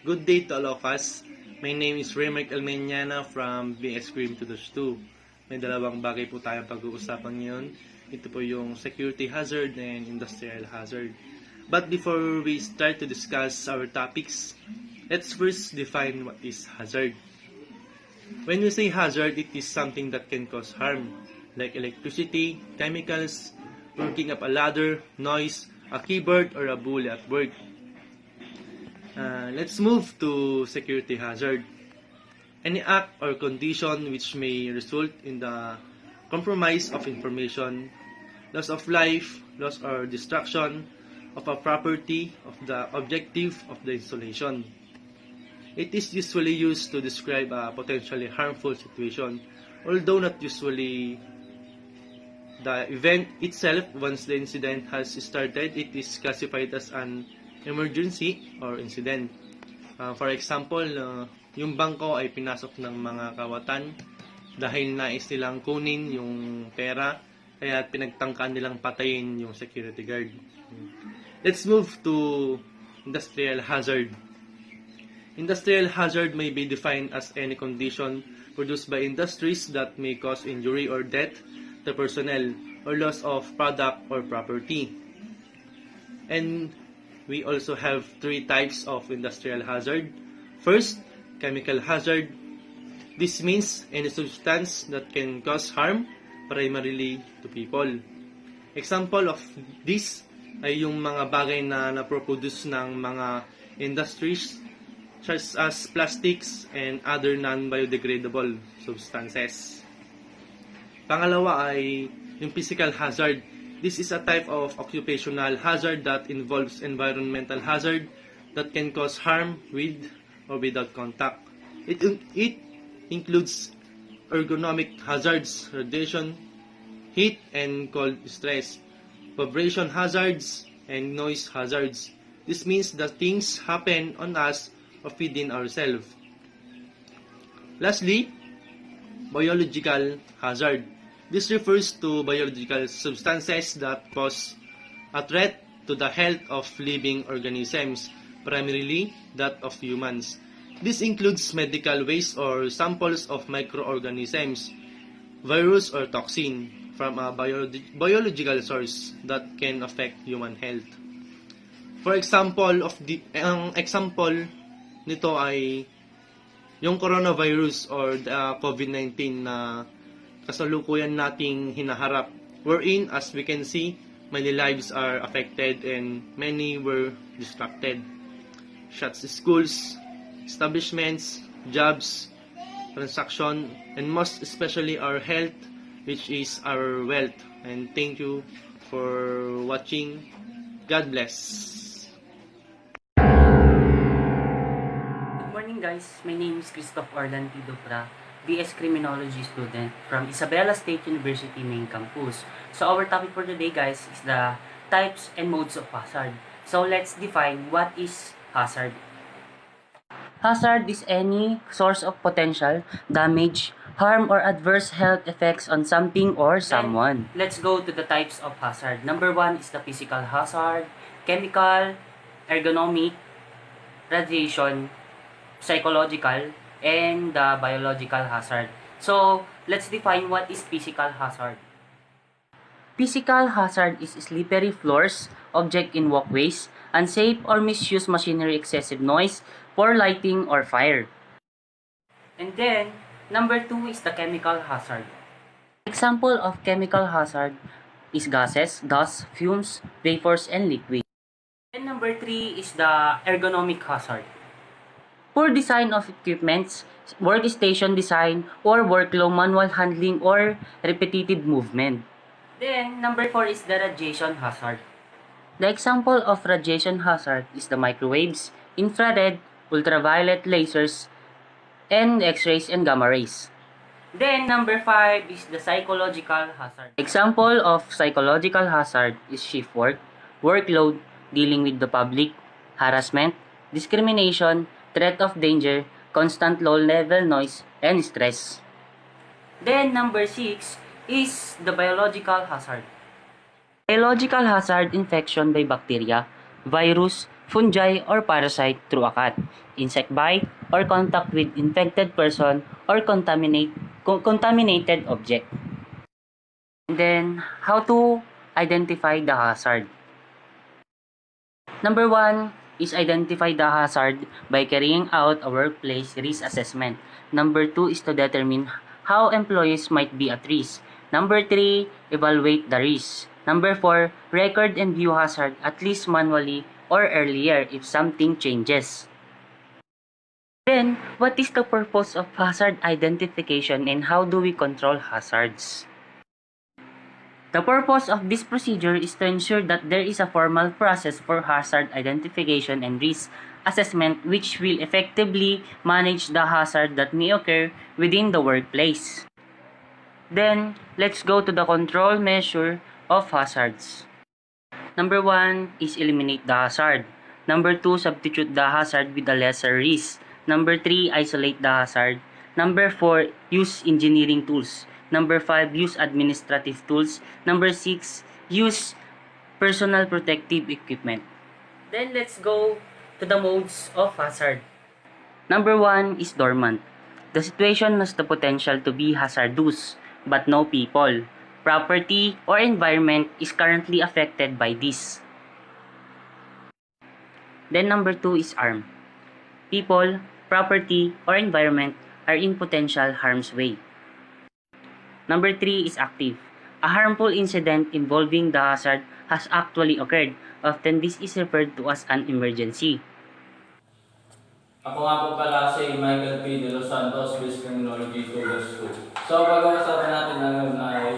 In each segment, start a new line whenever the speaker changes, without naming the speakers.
Good day to all of us. My name is Raymark Almeniana from being Scream to those 2. May dalawang bagay po tayong pag-uusapan ngayon. Ito po yung security hazard and industrial hazard. But before we start to discuss our topics, let's first define what is hazard. When we say hazard, it is something that can cause harm, like electricity, chemicals, working up a ladder, noise, a keyboard, or a bully at work. Let's move to security hazard. Any act or condition which may result in the compromise of information, loss of life, loss or destruction of a property of the objective of the installation. It is usually used to describe a potentially harmful situation, although not usually the event itself. Once the incident has started, it is classified as an emergency or incident. For example, yung bangko ay pinasok ng mga kawatan dahil nais nilang kunin yung pera, kaya pinagtangkaan nilang patayin yung security guard. Let's move to industrial hazard. Industrial hazard may be defined as any condition produced by industries that may cause injury or death to personnel or loss of product or property. And we also have 3 types of industrial hazard. First, chemical hazard. This means any substance that can cause harm primarily to people. Example of this ay yung mga bagay na naproproduce ng mga industries such as plastics and other non-biodegradable substances. Pangalawa ay yung physical hazard. This is a type of occupational hazard that involves environmental hazard that can cause harm with or without contact. It includes ergonomic hazards, radiation, heat and cold stress, vibration hazards, and noise hazards. This means that things happen on us or within ourselves. Lastly, biological hazard. This refers to biological substances that pose a threat to the health of living organisms, primarily that of humans. This includes medical waste or samples of microorganisms, virus or toxin from a biological source that can affect human health. For example, ang example nito ay yung coronavirus or the COVID-19 na kasalukuyan nating hinaharap, wherein, as we can see, many lives are affected and many were distracted. Shuts schools, establishments, jobs, transaction, and most especially our health, which is our wealth. And thank you for watching. God bless.
Good morning guys, my name is Krystoft Dupra, BS Criminology student from Isabela State University main campus. So our topic for today guys is the types and modes of hazard. So let's define what is hazard. Hazard is any source of potential damage, harm, or adverse health effects on something or someone. Then, let's go to the types of hazard. Number 1 is the physical hazard, chemical, ergonomic, radiation, psychological, and the biological hazard. So, let's define what is physical hazard. Physical hazard is slippery floors, object in walkways, unsafe or misused machinery, excessive noise, poor lighting, or fire. And then, number 2 is the chemical hazard. Example of chemical hazard is gases, dust, fumes, vapors, and liquid. And number 3 is the ergonomic hazard. Poor design of equipments, workstation design, or workflow, manual handling, or repetitive movement. Then, number 4 is the radiation hazard. The example of radiation hazard is the microwaves, infrared, ultraviolet lasers, and X-rays and gamma rays. Then, number 5 is the psychological hazard. Example of psychological hazard is shift work, workload, dealing with the public, harassment, discrimination, threat of danger, constant low-level noise, and stress. Then, number 6 is the biological hazard. Biological hazard infection by bacteria, virus, fungi or parasite through a cat, insect bite, or contact with infected person or contaminated object. And then, how to identify the hazard? Number 1 is identify the hazard by carrying out a workplace risk assessment. Number 2 is to determine how employees might be at risk. Number 3, evaluate the risk. Number 4, record and view hazard at least manually or earlier if something changes. Then, what is the purpose of hazard identification and how do we control hazards? The purpose of this procedure is to ensure that there is a formal process for hazard identification and risk assessment which will effectively manage the hazard that may occur within the workplace. Then, let's go to the control measure of hazards. Number 1 is eliminate the hazard. Number 2, substitute the hazard with a lesser risk. Number 3, isolate the hazard. Number 4, use engineering tools. Number 5, use administrative tools. Number 6, use personal protective equipment. Then let's go to the modes of hazard. Number 1 is dormant. The situation has the potential to be hazardous, but no people, property, or environment is currently affected by this. Then number 2 is armed. People, property, or environment are in potential harm's way. Number 3 is active. A harmful incident involving the hazard has actually occurred. Often this is referred to as an emergency.
Ako nga po pala si Michael P. Delossantos, Business Criminology 2. So, pag-uusapan natin ngayon ay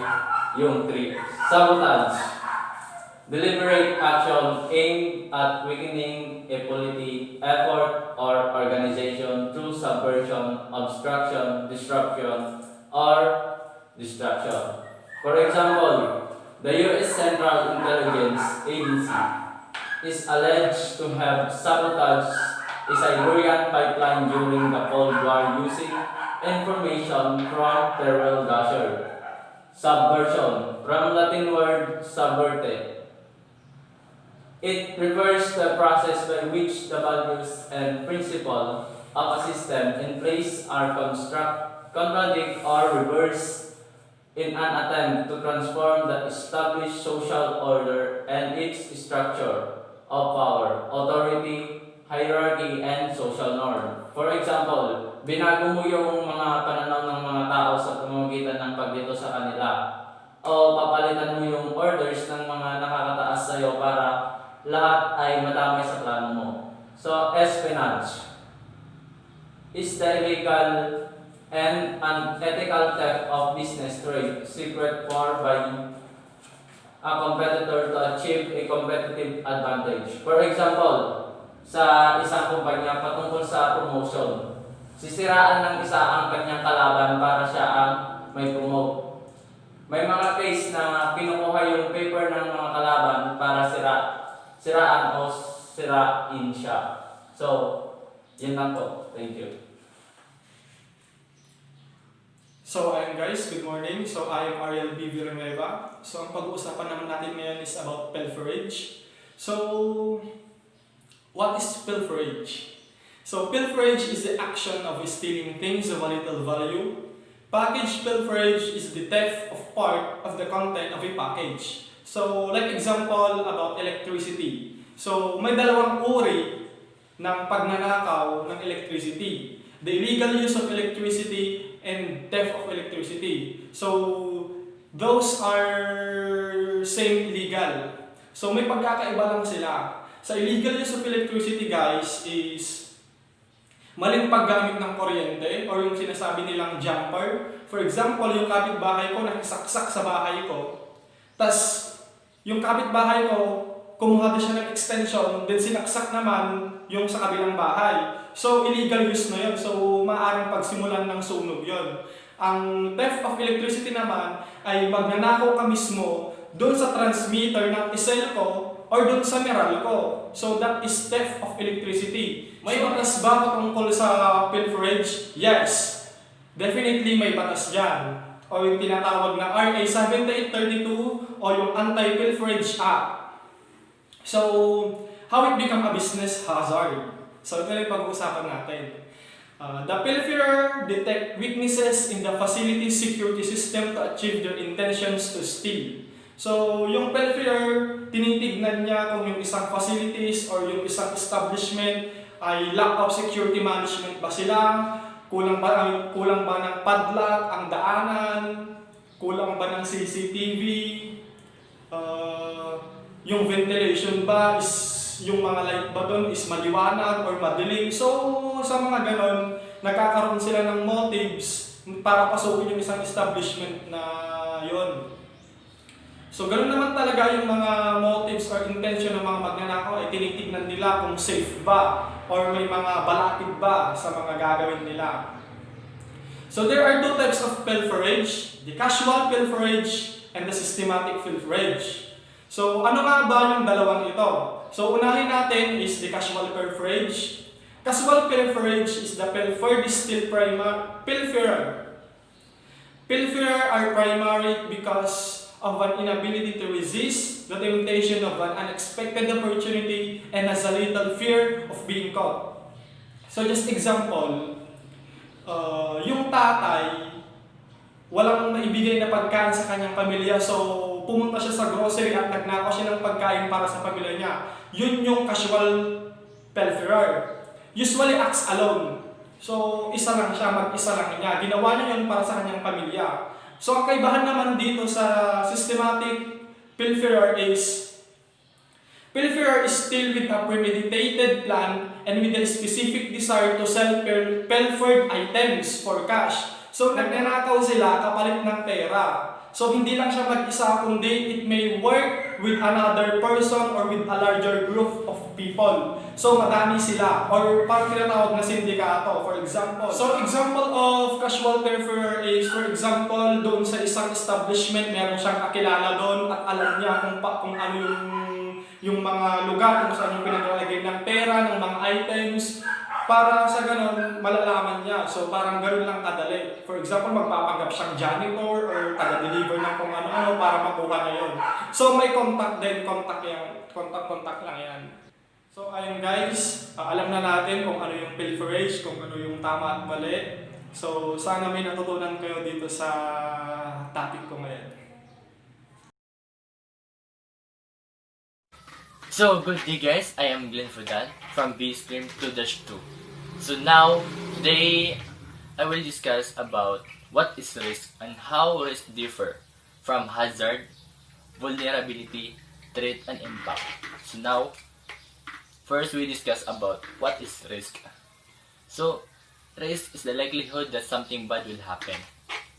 yung 3. Sabotage. Deliberate action aimed at weakening a polity, effort, or organization through subversion, obstruction, disruption, or distraction. For example, the U.S. Central Intelligence Agency is alleged to have sabotaged a Siberian pipeline during the Cold War using information from Terrell Gasher. Subversion, from Latin word subverte. It refers to the process by which the values and principles of a system in place are contradict or reverse in an attempt to transform the established social order and its structure of power, authority, hierarchy, and social norm. For example, binago mo yung mga pananaw ng mga tao sa pamamagitan ng paglito sa kanila. O papalitan mo yung orders ng mga nakakataas sa'yo para lahat ay madamay sa plano mo. So, espionage is the illegal and unethical theft of business trade secret for by a competitor to achieve a competitive advantage. For example, sa isang kumpanya patungkol sa promotion, sisiraan ng isa ang kanyang kalaban para siya ang may promote. May mga case na kinukuha yung paper ng mga kalaban para siraan o sirain siya. So, yun lang po. Thank you.
So ayun guys, good morning. So I am Ariel Villanueva. So ang pag-uusapan naman natin ngayon is about pilferage. So what is pilferage? So pilferage is the action of stealing things of a little value. Package pilferage is the theft of part of the content of a package. So like example about electricity. So may dalawang uri ng pagnanakaw ng electricity. The illegal use of electricity and theft of electricity. So, those are same illegal. So, may pagkakaiba lang sila. Sa illegal use of electricity, guys, is maling paggamit ng kuryente or yung sinasabi nilang jumper. For example, yung kapitbahay ko nakisaksak sa bahay ko. Tas, yung kapitbahay ko, kumuha din siya ng extension, then sinaksak naman yung sa kabilang bahay. So, illegal use na yun. So, maaaring pagsimulan ng sunog yun. Ang theft of electricity naman ay magnanakaw ka mismo doon sa transmitter ng isel ko or doon sa meral ko. So, that is theft of electricity. May batas ba patungkol sa pilferage? Yes. Definitely may batas dyan. O yung tinatawag na RA 7832 o yung Anti-Pilferage Act. So, how it become a business hazard. So ito na yung pag-uusapan natin. The pilferer detect weaknesses in the facility security system to achieve their intentions to steal. So yung pilferer, tinitignan niya kung yung isang facilities or yung isang establishment ay lack of security management ba sila, kulang ba ng padlock ang daanan, kulang ba ng CCTV, yung ventilation ba is yung mga light ba doon is maliwanag or madilim. So sa mga ganon, nagkakaroon sila ng motives para pasukin yung isang establishment na yon. So ganoon naman talaga yung mga motives or intention ng mga magnanakaw ay tinitignan nila kung safe ba or may mga balakid ba sa mga gagawin nila. So there are two types of pilferage, the casual pilferage and the systematic pilferage. So ano nga ba yung dalawang ito? So unahin natin is the casual pilferage. Casual pilferage is the pilfered still pilferer. Pilferer are primary because of an inability to resist the temptation of an unexpected opportunity and has a little fear of being caught. So just example, yung tatay, walang maibigay na pagkain sa kanyang pamilya, so pumunta siya sa grocery at nagnakaw siya ng pagkain para sa pamilya niya. Yun yung casual pilferer. Usually acts alone. So isa lang siya, mag-isa lang niya. Ginawa niya yun para sa kanyang pamilya. So ang kaibahan naman dito sa systematic pilferer is still with a premeditated plan and with a specific desire to sell pilfered items for cash. So nagnanakaw sila kapalit ng pera. So hindi lang siya mag-isa kundi it may work with another person or with a larger group of people. So madami sila or parang tinatawag na sindikato, for example. So example of casual pilferer is, for example, doon sa isang establishment meron siyang kakilala doon at alam niya kung ano yung mga lugar kung saan yung pinaglalagay ng pera, ng mga items, para sa ganun malalaman niya. So parang ganun lang kadali. For example, magpapanggap siyang janitor or taga-deliver ng kung ano-ano para makuha na yun. So may contact din, contact lang yan. So ayun guys, alam na natin kung ano yung pilferage, kung ano yung tama at mali. So sana may natutunan kayo dito sa topic ko ngayon.
So, good day guys, I am Gleen Fudan from B Stream 2-2. So now, today, I will discuss about what is risk and how risk differ from hazard, vulnerability, threat, and impact. So now, first we discuss about what is risk. So, risk is the likelihood that something bad will happen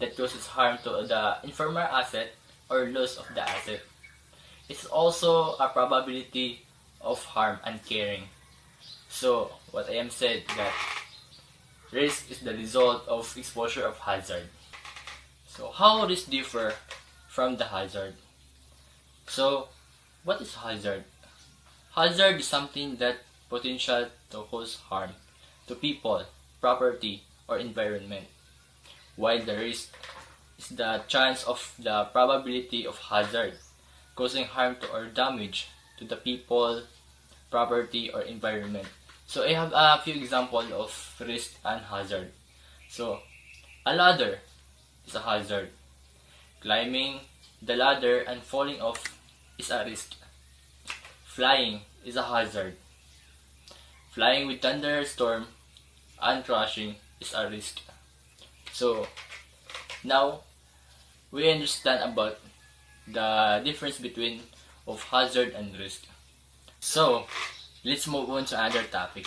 that causes harm to the informer asset or loss of the asset. It's also a probability of harm and caring. So, what I am said that risk is the result of exposure of hazard. So, how risk differ from the hazard? So, what is hazard? Hazard is something that potential to cause harm to people, property, or environment, while the risk is the chance of the probability of hazard causing harm to or damage to the people, property, or environment. So I have a few examples of risk and hazard. So, a ladder is a hazard. Climbing the ladder and falling off is a risk. Flying is a hazard. Flying with thunderstorm and crashing is a risk. So, now, we understand about the difference between of hazard and risk. So, let's move on to another topic.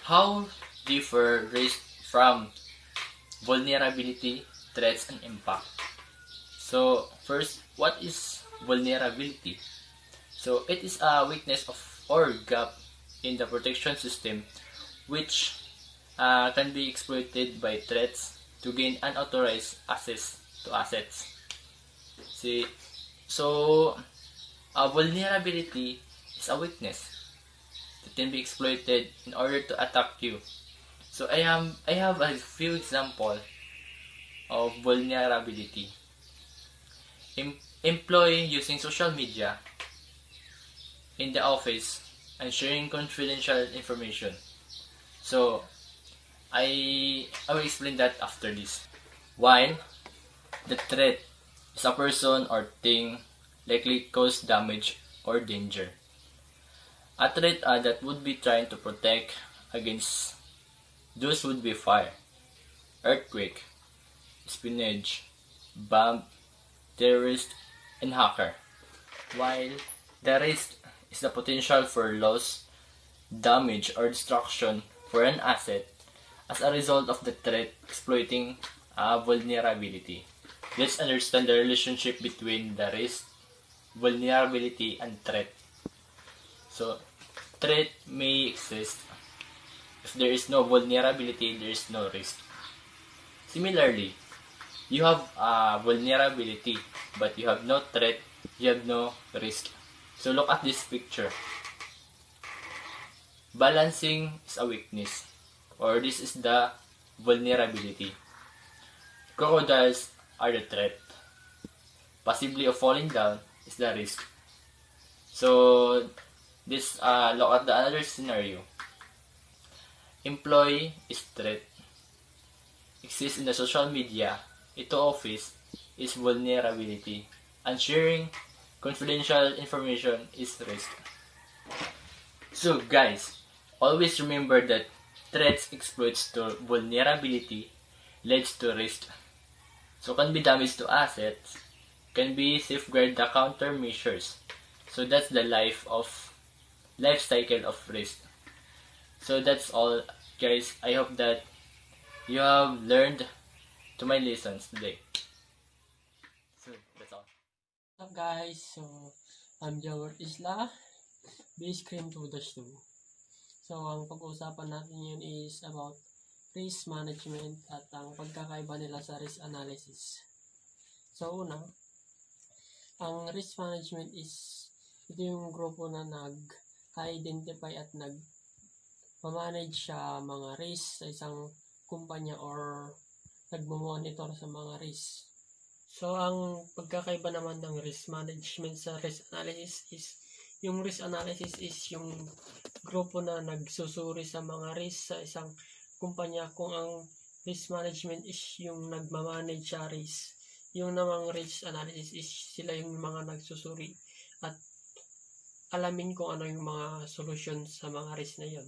How differ risk from vulnerability, threats, and impact? So, first, what is vulnerability? So, it is a weakness of or gap in the protection system which can be exploited by threats to gain unauthorized access to assets. See, so a vulnerability is a weakness that can be exploited in order to attack you. So I have a few examples of vulnerability. Employee using social media in the office and sharing confidential information. So, I will explain that after this. While the threat is a person or thing likely cause damage or danger. A threat that would be trying to protect against those would be fire, earthquake, spionage, bomb, terrorist, and hacker. While the risk is the potential for loss, damage, or destruction for an asset as a result of the threat exploiting a vulnerability. Let's understand the relationship between the risk, vulnerability, and threat. So, threat may exist. If there is no vulnerability, there is no risk. Similarly, you have a vulnerability, but you have no threat, you have no risk. So look at this picture. Balancing is a weakness, or this is the vulnerability. Crocodiles are the threat. Possibly of falling down is the risk. So this look at the other scenario. Employee is threat. Exists in the social media. Ito office is vulnerability. And sharing confidential information is risk. So guys, always remember that threats exploits to vulnerability leads to risk. So can be damage to assets, can be safeguard the countermeasures. So that's the life cycle of risk. So that's all guys. I hope that you have learned to my lessons today. So that's all.
What's up guys? So I'm Jovert Isla, base cream 2-2. So ang pag-uusapan natin yun is about risk management at ang pagkakaiba nila sa risk analysis. So una, ang risk management is ito yung grupo na nag-identify at nag-manage sa mga risk sa isang kumpanya or nagmo-monitor sa mga risk. So ang pagkakaiba naman ng risk management sa risk analysis is yung risk analysis is yung grupo na nagsusuri sa mga risk sa isang kumpanya, kung ang risk management is yung nagmamanage sa risk. Yung namang risk analysis is sila yung mga nagsusuri at alamin kung ano yung mga solution sa mga risk na yun.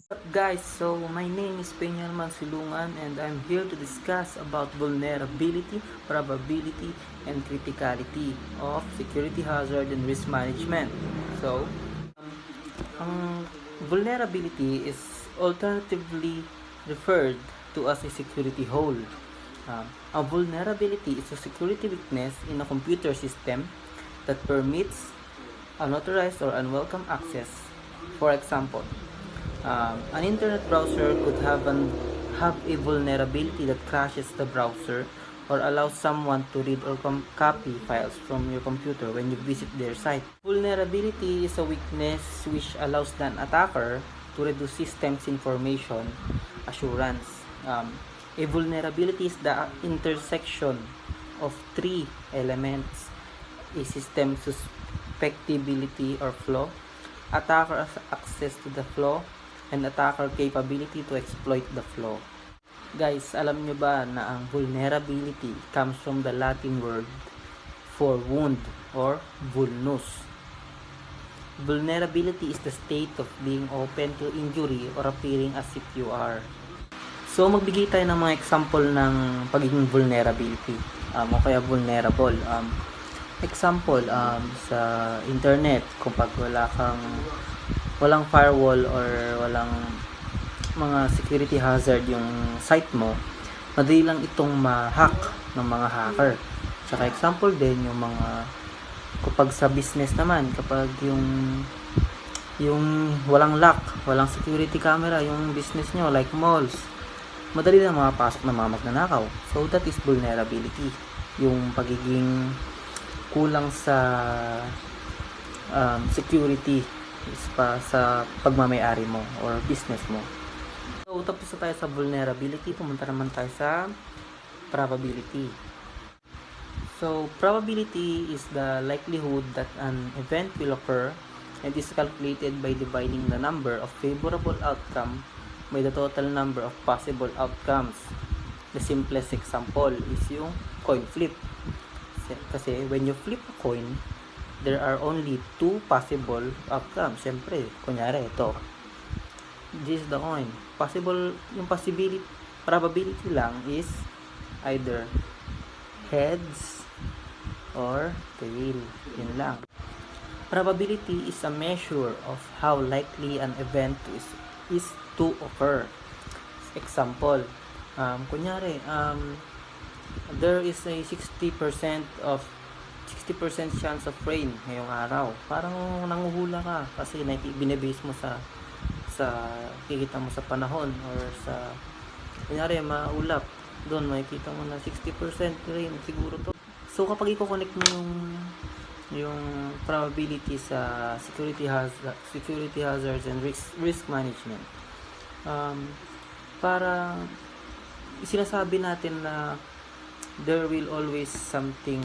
What's up guys, so my name is Peniel Mansilungan and I'm here to discuss about vulnerability, probability, and criticality of security hazard and risk management. So, vulnerability is alternatively referred to as a security hole. A vulnerability is a security weakness in a computer system that permits unauthorized or unwelcome access. For example, an internet browser could have a vulnerability that crashes the browser or allows someone to read or copy files from your computer when you visit their site. Vulnerability is a weakness which allows an attacker to reduce system's information assurance. A vulnerability is the intersection of three elements: a system susceptibility or flaw, attacker access to the flaw, and attacker capability to exploit the flaw. Guys, alam nyo ba na ang vulnerability comes from the Latin word for wound or vulnus. Vulnerability is the state of being open to injury or appearing as if you are. So, magbigay tayo ng mga example ng pagiging vulnerability o kaya vulnerable. Example, sa internet, kung pag walang firewall or walang mga security hazard yung site mo, madali lang itong ma-hack ng mga hacker. Tsaka example din yung mga kapag sa business naman, kapag yung walang lock, walang security camera yung business nyo, like malls, madali lang makapasok ng mga magnanakaw. So that is vulnerability, yung pagiging kulang sa security sa pagmamay-ari mo or business mo. So, tapos na tayo sa vulnerability, pumunta naman tayo sa probability. So, probability is the likelihood that an event will occur and is calculated by dividing the number of favorable outcome by the total number of possible outcomes. The simplest example is yung coin flip. Kasi when you flip a coin, there are only two possible outcomes. Siyempre, kunyari ito. This is the coin. Yung probability lang is either heads or tail. Yun lang. Probability is a measure of how likely an event is to occur. Example, kunyari, there is a 60% chance of rain ngayong araw. Parang nanguhula ka kasi binibase mo sa kikita mo sa panahon or sa kunyari maulap. Doon makikita mo na 60% rain siguro to. So kapag i-connect mo yung probability sa security hazards and risk management, para sinasabi natin na there will always something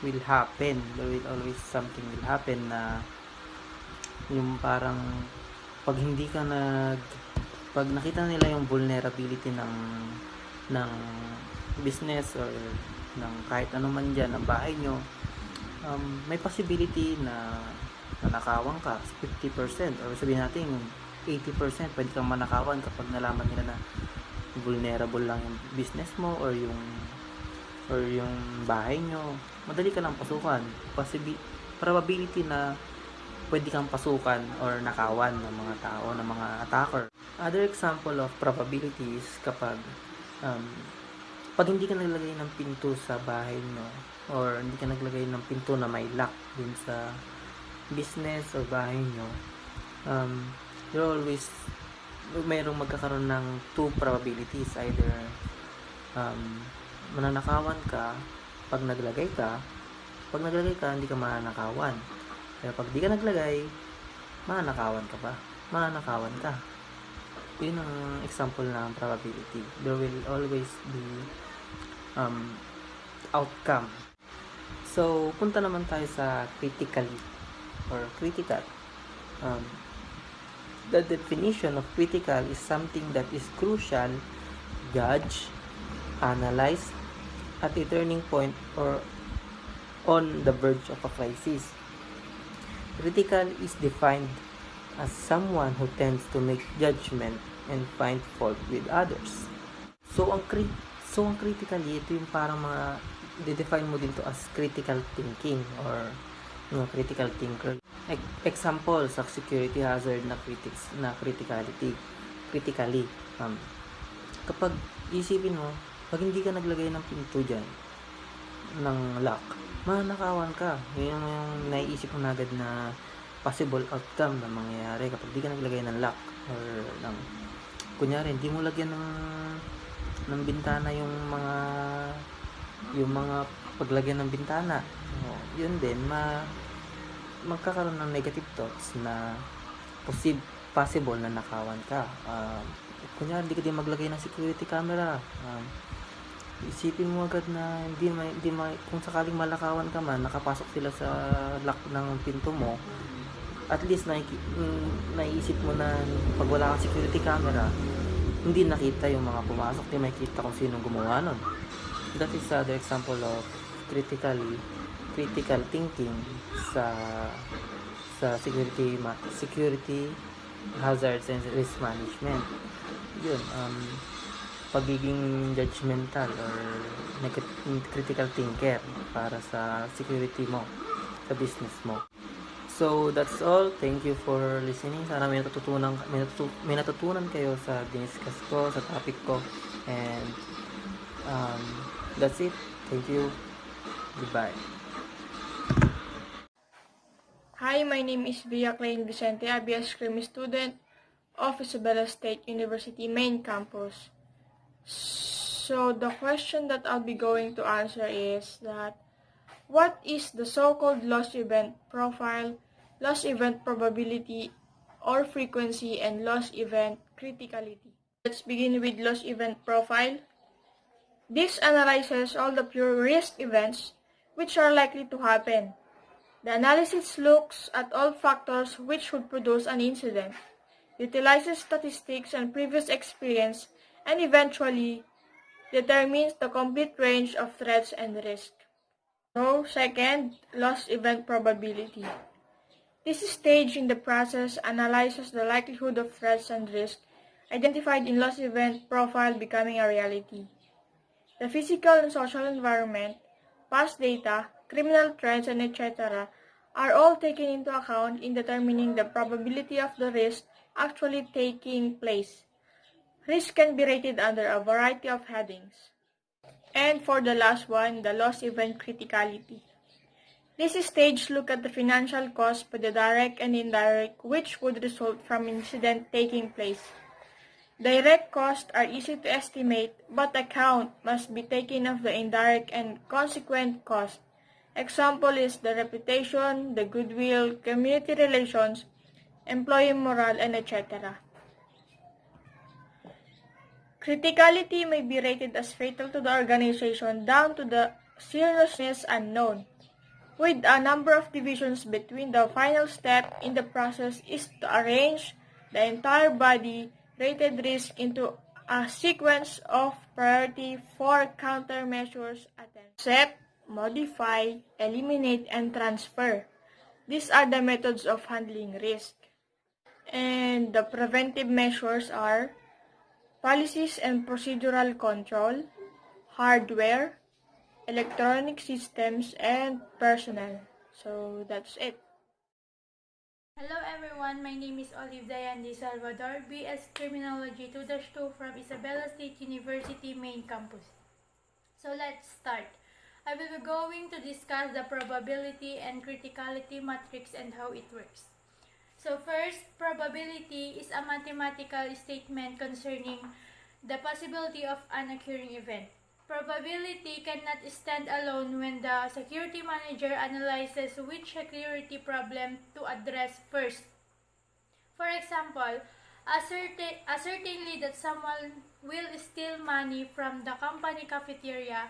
will happen na yung parang pag nakita nila yung vulnerability ng business or ng kahit ano man dyan ng bahay nyo, may possibility na nanakawan ka 50% or sabihin natin 80% pwede kang manakawan kapag nalaman nila na vulnerable lang yung business mo or yung bahay nyo. Madali ka lang pasukan. Probability na pwede kang pasukan or nakawan ng mga tao, ng mga attacker. Other example of probabilities kapag pag hindi ka naglagay ng pinto sa bahay nyo or hindi ka naglagay ng pinto na may lock dun sa business or bahay nyo, mayroong magkakaroon ng two probabilities. Either mananakawan ka pag naglagay ka hindi ka mananakawan. Pero pag di ka naglagay, mananakawan ka. Yun ang example ng probability. There will always be outcome. So, punta naman tayo sa critically or critical. The definition of critical is something that is crucial, judged, analyzed at a turning point or on the verge of a crisis. Critical is defined as someone who tends to make judgment and find fault with others. So ang critically, ito yung parang mga de-define mo din to as critical thinking or critical thinker. Example sa security hazard na critically. Kapag isipin mo, pag hindi ka naglagay ng pinto dyan, ng lock, mananakawan ka. Yun yung naiisip mo na agad na possible outcome na mangyayari kapag di ka naglagay ng lock or kunyari, hindi mo lagyan ng bintana yung mga paglagyan ng bintana. Yun din, magkakaroon ng negative thoughts na possible na nakawan ka. Kunyari, hindi ka din maglagay ng security camera. Isipin mo agad na kung sakaling malakawan ka man, nakapasok sila sa lock ng pinto mo, at least naiisip mo na pag wala kang security camera, hindi nakita yung mga pumasok, hindi makita kung sino gumawa nun. That is the example of critical thinking sa security hazards and risk management. Yun, pagiging judgmental or critical thinker para sa security mo, sa business mo. So, that's all. Thank you for listening. Sana may natutunan kayo sa diniscuss ko, sa topic ko. And, that's it. Thank you. Goodbye.
Hi, my name is Gleen Vicente, a BS Crime student of Isabela State University main campus. So, the question that I'll be going to answer is that what is the so-called loss event profile, loss event probability or frequency, and loss event criticality? Let's begin with loss event profile. This analyzes all the pure risk events which are likely to happen. The analysis looks at all factors which would produce an incident, utilizes statistics and previous experience, and eventually determines the complete range of threats and risk. So, second, loss event probability. This stage in the process analyzes the likelihood of threats and risk identified in loss event profile becoming a reality. The physical and social environment, past data, criminal trends, and etc. are all taken into account in determining the probability of the risk actually taking place. Risk can be rated under a variety of headings. And for the last one, the loss event criticality. This stage looks at the financial cost for the direct and indirect which would result from incident taking place. Direct costs are easy to estimate, but account must be taken of the indirect and consequent cost. Example is the reputation, the goodwill, community relations, employee morale, and etc. Criticality may be rated as fatal to the organization down to the seriousness unknown, with a number of divisions between. The final step in the process is to arrange the entire body rated risk into a sequence of priority for countermeasures attempted. Accept, modify, eliminate, and transfer. These are the methods of handling risk. And the preventive measures are policies and procedural control, hardware, electronic systems, and personnel. So that's it.
Hello everyone, my name is Olive Salvador, BS Criminology 2-2 from Isabela State University main campus. So let's start. I will be going to discuss the probability and criticality matrix and how it works. So first, probability is a mathematical statement concerning the possibility of an occurring event. Probability cannot stand alone when the security manager analyzes which security problem to address first. For example, ascertainly that someone will steal money from the company cafeteria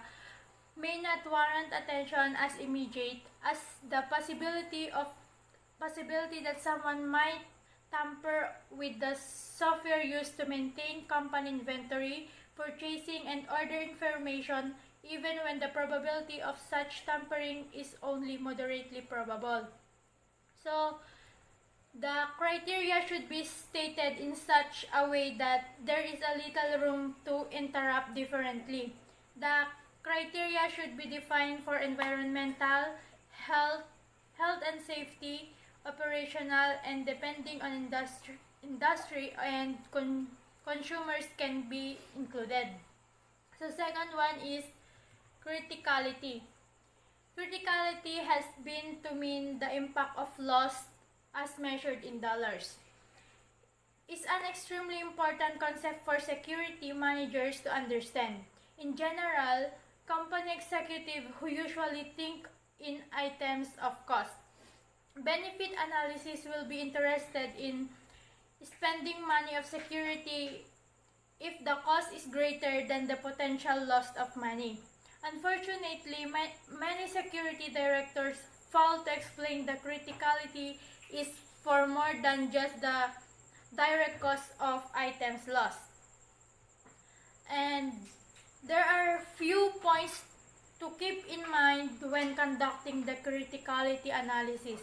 may not warrant attention as immediate as the possibility that someone might tamper with the software used to maintain company inventory, purchasing, and order information, even when the probability of such tampering is only moderately probable. So, the criteria should be stated in such a way that there is a little room to interrupt differently. The criteria should be defined for environmental, health and safety, operational, and depending on industry and consumers can be included. So second one is criticality. Criticality has been to mean the impact of loss as measured in dollars. It's an extremely important concept for security managers to understand. In general, company executives who usually think in items of cost. Benefit analysis will be interested in spending money of security if the cost is greater than the potential loss of money. Unfortunately, many security directors fail to explain the criticality is for more than just the direct cost of items lost. And there are few points to keep in mind when conducting the criticality analysis.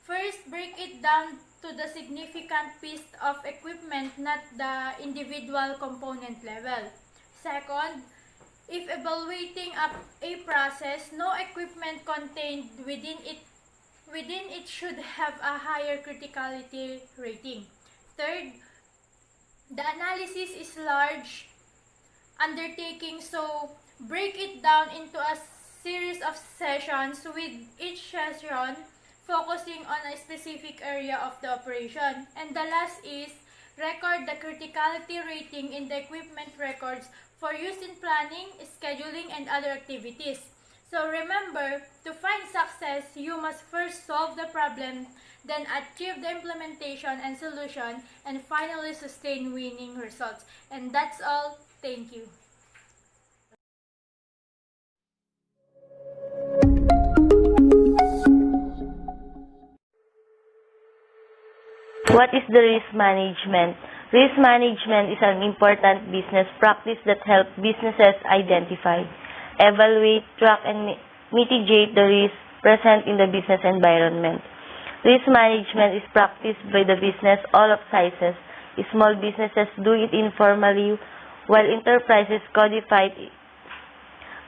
First, break it down to the significant piece of equipment, not the individual component level. Second, if evaluating a process, no equipment contained within it should have a higher criticality rating. Third, the analysis is large undertaking, so break it down into a series of sessions, with each session focusing on a specific area of the operation. And the last is record the criticality rating in the equipment records for use in planning, scheduling, and other activities. So remember, to find success, you must first solve the problem, then achieve the implementation and solution, and finally sustain winning results. And that's all. Thank you.
What is the risk management? Risk management is an important business practice that helps businesses identify, evaluate, track, and mitigate the risks present in the business environment. Risk management is practiced by the business all of sizes. Small businesses do it informally, while enterprises codify it.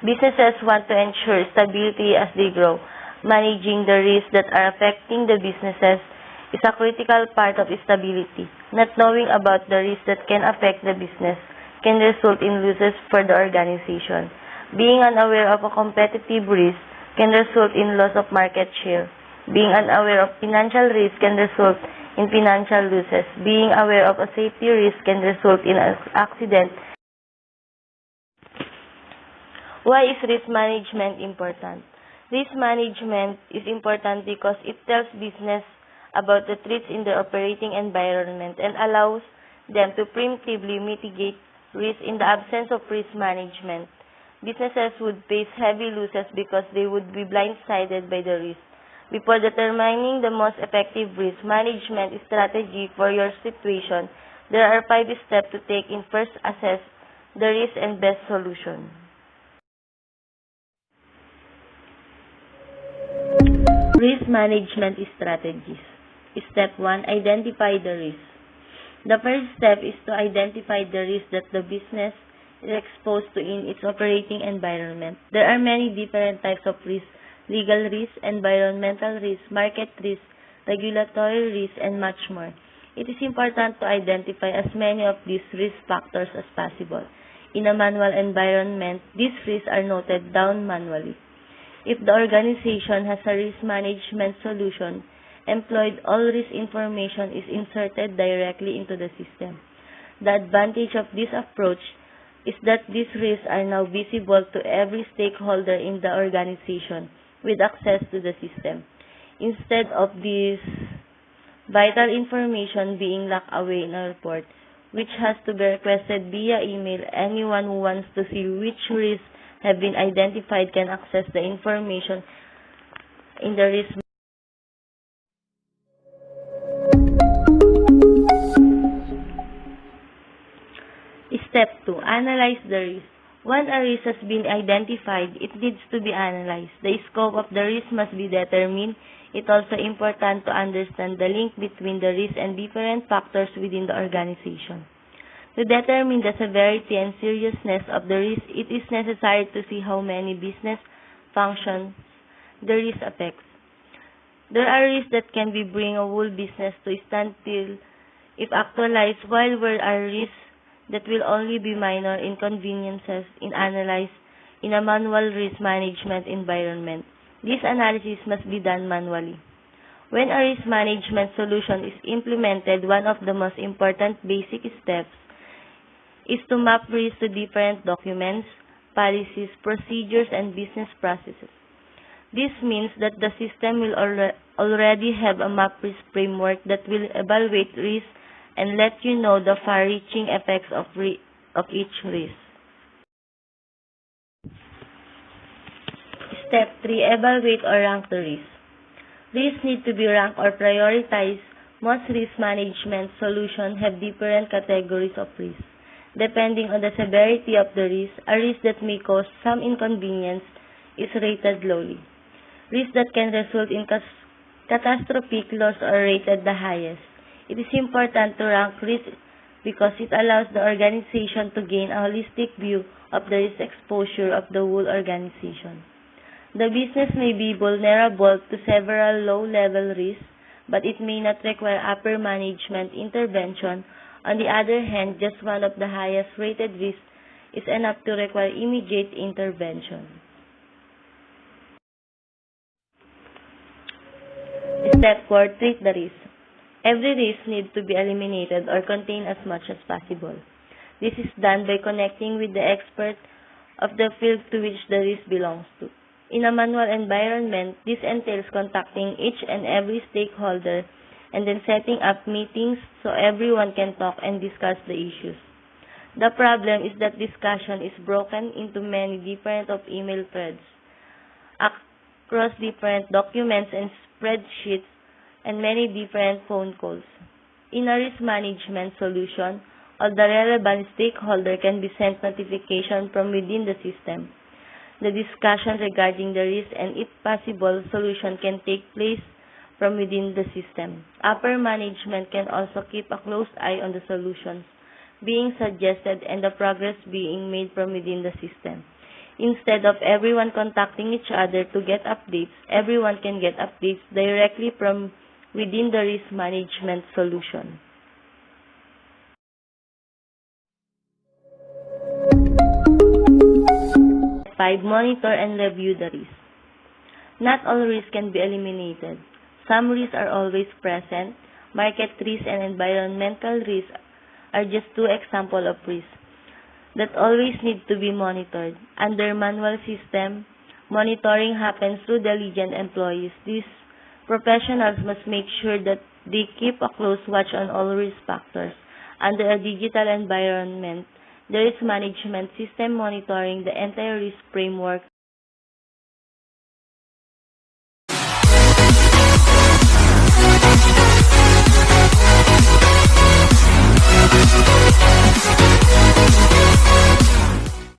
Businesses want to ensure stability as they grow. Managing the risks that are affecting the businesses is a critical part of stability. Not knowing about the risks that can affect the business can result in losses for the organization. Being unaware of a competitive risk can result in loss of market share. Being unaware of financial risk can result in financial losses. Being aware of a safety risk can result in an accident. Why is risk management important? Risk management is important because it tells business about the threats in their operating environment and allows them to preemptively mitigate risk. In the absence of risk management, businesses would face heavy losses because they would be blindsided by the risk. Before determining the most effective risk management strategy for your situation, there are 5 steps to take in. First, assess the risk and best solution. Risk management strategies. Step 1. Identify the risk. The first step is to identify the risk that the business is exposed to in its operating environment. There are many different types of risk: legal risk, environmental risk, market risk, regulatory risk, and much more. It is important to identify as many of these risk factors as possible. In a manual environment, these risks are noted down manually. If the organization has a risk management solution employed, all risk information is inserted directly into the system. The advantage of this approach is that these risks are now visible to every stakeholder in the organization with access to the system, instead of this vital information being locked away in a report, which has to be requested via email. Anyone who wants to see which risks have been identified can access the information in the risk. Step 2. Analyze the risk. Once a risk has been identified, it needs to be analyzed. The scope of the risk must be determined. It's also important to understand the link between the risk and different factors within the organization. To determine the severity and seriousness of the risk, it is necessary to see how many business functions the risk affects. There are risks that can bring a whole business to a standstill if actualized, while there are risks that will only be minor inconveniences in analyzed in a manual risk management environment. This analysis must be done manually. When a risk management solution is implemented, one of the most important basic steps is to map risk to different documents, policies, procedures, and business processes. This means that the system will already have a map risk framework that will evaluate risk and let you know the far-reaching effects of each risk. Step 3. Evaluate or rank the risk. Risks need to be ranked or prioritized. Most risk management solutions have different categories of risk. Depending on the severity of the risk, a risk that may cause some inconvenience is rated lowly. Risks that can result in catastrophic loss are rated the highest. It is important to rank risk because it allows the organization to gain a holistic view of the risk exposure of the whole organization. The business may be vulnerable to several low-level risks, but it may not require upper management intervention. On the other hand, just one of the highest-rated risks is enough to require immediate intervention. Step 4. Treat the risk. Every risk needs to be eliminated or contained as much as possible. This is done by connecting with the expert of the field to which the risk belongs to. In a manual environment, this entails contacting each and every stakeholder and then setting up meetings so everyone can talk and discuss the issues. The problem is that discussion is broken into many different email threads across different documents and spreadsheets and many different phone calls. In a risk management solution, all the relevant stakeholders can be sent notification from within the system. The discussion regarding the risk and, if possible, solution can take place from within the system. Upper management can also keep a close eye on the solutions being suggested and the progress being made from within the system. Instead of everyone contacting each other to get updates, everyone can get updates directly from within the risk management solution. Five, monitor and review the risk. Not all risks can be eliminated. Some risks are always present. Market risk and environmental risks are just two examples of risks that always need to be monitored. Under manual system, monitoring happens through diligent employees. These professionals must make sure that they keep a close watch on all risk factors. Under a digital environment, the risk management system monitoring the entire risk framework